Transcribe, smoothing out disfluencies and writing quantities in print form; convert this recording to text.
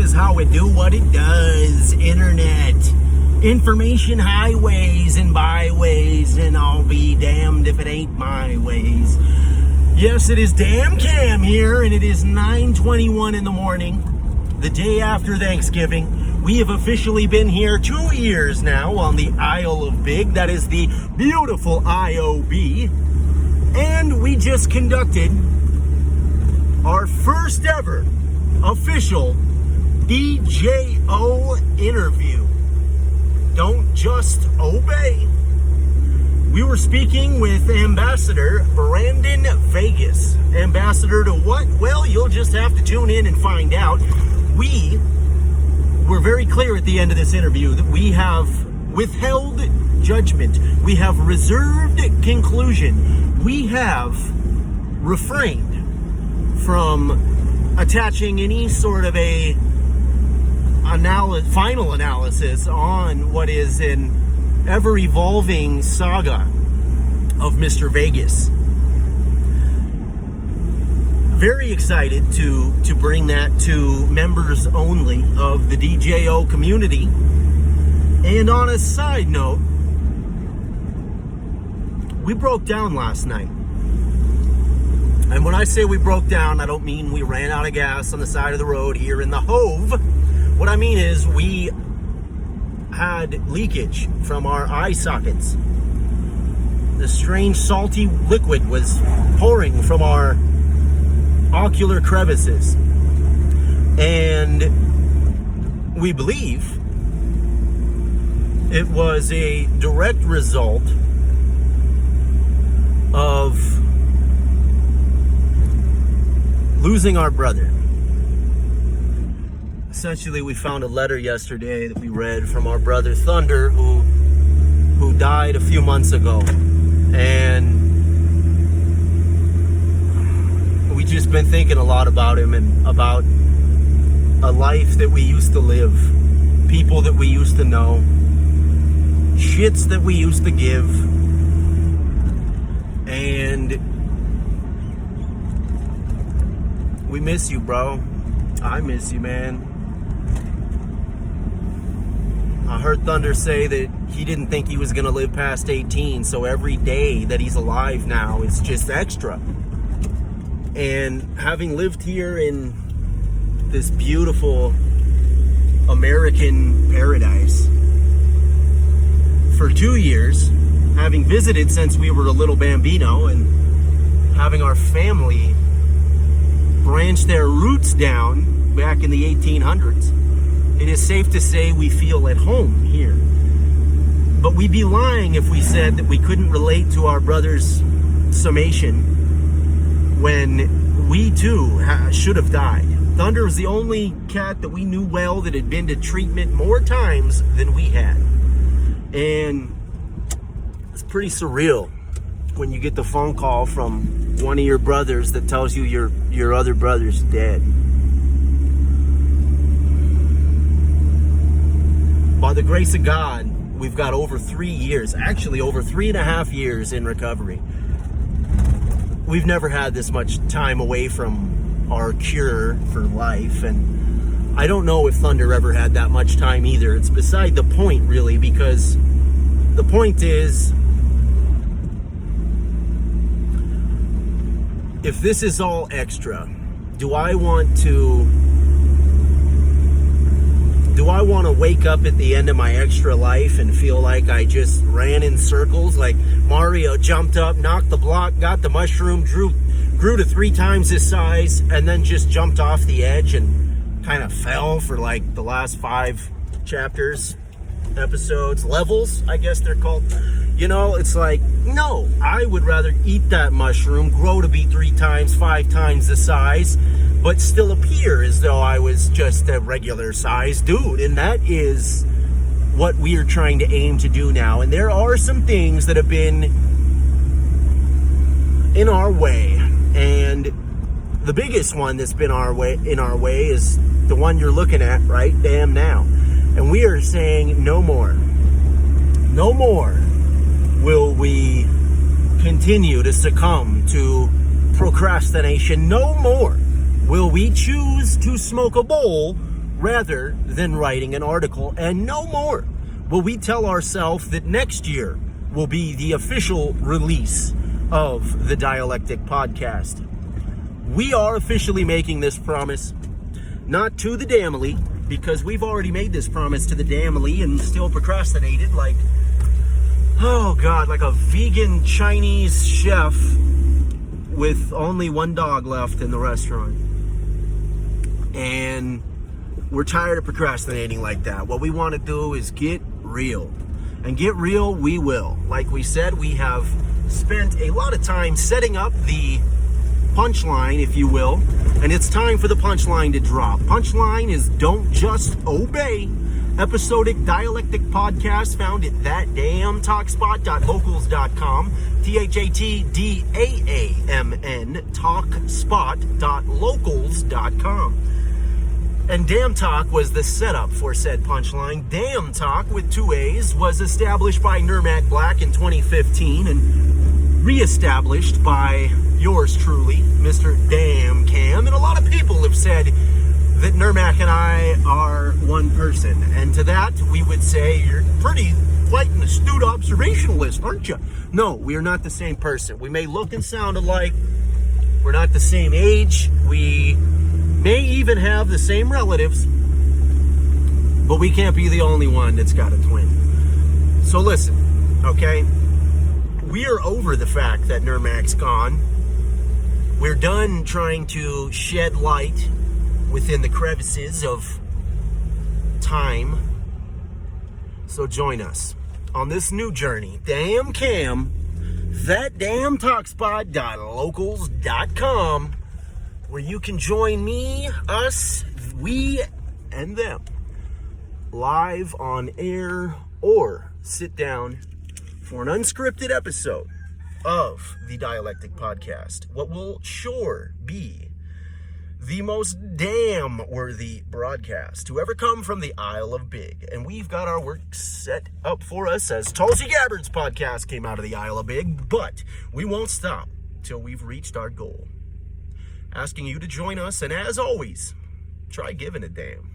is how it do what it does. Internet. Information highways and byways, and I'll be damned if it ain't my ways. Yes, it is Damn Cam here, and it is 9:21 in the morning, the day after Thanksgiving. We have officially been here 2 years now on the Isle of Big. That is the beautiful IOB. And we just conducted our first ever official DJO interview. Don't just obey. We were speaking with Ambassador Brandon Vegas. Ambassador to what? Well, you'll just have to tune in and find out. We were very clear at the end of this interview that we have withheld judgment. We have reserved conclusion. We have refrained from attaching any sort of a final analysis on what is an ever-evolving saga of Mr. Vegas. Very excited to bring that to members only of the DJO community. And on a side note, we broke down last night. And when I say we broke down, I don't mean we ran out of gas on the side of the road here in the Hove. What I mean is we had leakage from our eye sockets. The strange salty liquid was pouring from our ocular crevices. And we believe it was a direct result of losing our brother. Essentially, we found a letter yesterday that we read from our brother Thunder, who died a few months ago. And we just been thinking a lot about him and about a life that we used to live, people that we used to know, shits that we used to give. And we miss you, bro. I miss you, man. I heard Thunder say that he didn't think he was going to live past 18, so every day that he's alive now is just extra. And having lived here in this beautiful American paradise for 2 years, having visited since we were a little bambino, and having our family branch their roots down back in the 1800s, it is safe to say we feel at home here. But we'd be lying if we said that we couldn't relate to our brother's summation when we too should have died. Thunder was the only cat that we knew well that had been to treatment more times than we had. And it's pretty surreal when you get the phone call from one of your brothers that tells you your other brother's dead. By the grace of God, we've got over 3 years, actually over 3.5 years in recovery. We've never had this much time away from our cure for life, and I don't know if Thunder ever had that much time either. It's beside the point, really, because the point is, if this is all extra, do I want to wake up at the end of my extra life and feel like I just ran in circles, like Mario jumped up, knocked the block, got the mushroom, grew to 3 times his size, and then just jumped off the edge and kind of fell for like the last 5 chapters, episodes, levels, I guess they're called. You know, it's like, no, I would rather eat that mushroom, grow to be 3 times, 5 times the size, but still appear as though I was just a regular sized dude. And that is what we are trying to aim to do now. And there are some things that have been in our way. And the biggest one that's been in our way is the one you're looking at right damn now. And we are saying no more. No more will we continue to succumb to procrastination. No more will we choose to smoke a bowl rather than writing an article, and no more will we tell ourselves that next year will be the official release of the Dialectic Podcast. We are officially making this promise, not to the Damily, because we've already made this promise to the Damily and still procrastinated like, oh God, like a vegan Chinese chef with only one dog left in the restaurant. And we're tired of procrastinating like that. What we want to do is get real. And get real we will. Like we said, we have spent a lot of time setting up the punchline, if you will, and it's time for the punchline to drop. Punchline is don't just obey. Episodic dialectic podcast found at thatdamntalkspot.locals.com, THATDAAMN talkspot.locals.com. And Damn Talk was the setup for said punchline. Damn Talk with 2 A's was established by Nurmac Black in 2015 and reestablished by yours truly, Mr. Damn Cam. And a lot of people have said that Nurmac and I are one person. And to that, we would say, you're quite an astute observationalist, aren't you? No, we are not the same person. We may look and sound alike. We're not the same age. We may even have the same relatives. But we can't be the only one that's got a twin. So listen, okay? We are over the fact that Nurmac's gone. We're done trying to shed light within the crevices of time. So join us on this new journey. Damn Cam, thatdamntalkspot.locals.com, where you can join me, us, we, and them live on air, or sit down for an unscripted episode of the Dialectic Podcast. What will sure be the most damn-worthy broadcast to ever come from the Isle of Big. And we've got our work set up for us as Tulsi Gabbard's podcast came out of the Isle of Big, but we won't stop till we've reached our goal. Asking you to join us, and as always, try giving a damn.